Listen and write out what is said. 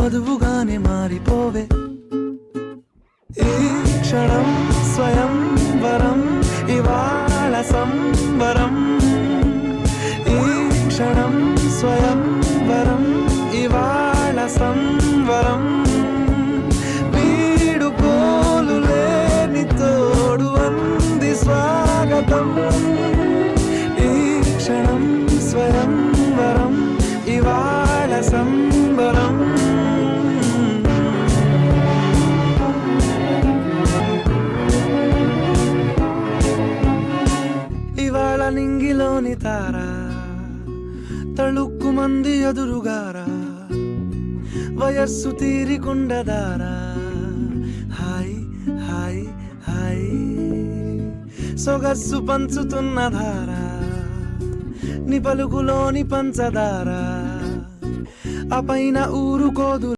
మధువుగానే మారిపోవే. ఈ క్షణం స్వయం వరం, ఇవాళ సంబరం. ఈ క్షణం స్వయం వరం, ఇవాళ సంబరం. వీడుకోలు లేని తోడు అంది స్వాగతం. ఈ క్షణం స్వయం వరం, ఇవాళ సంబరం. ఇవాళ నింగిలోని తార తళుక్కు మంది ఎదురుగారా, వయస్సు తీరికుండదారా. హాయ్ హాయ్ హాయ్ సొగస్సు పంచుతున్న ధార, నీ పలుకులోని పంచదార, ఆ పైన ఊరుకోదు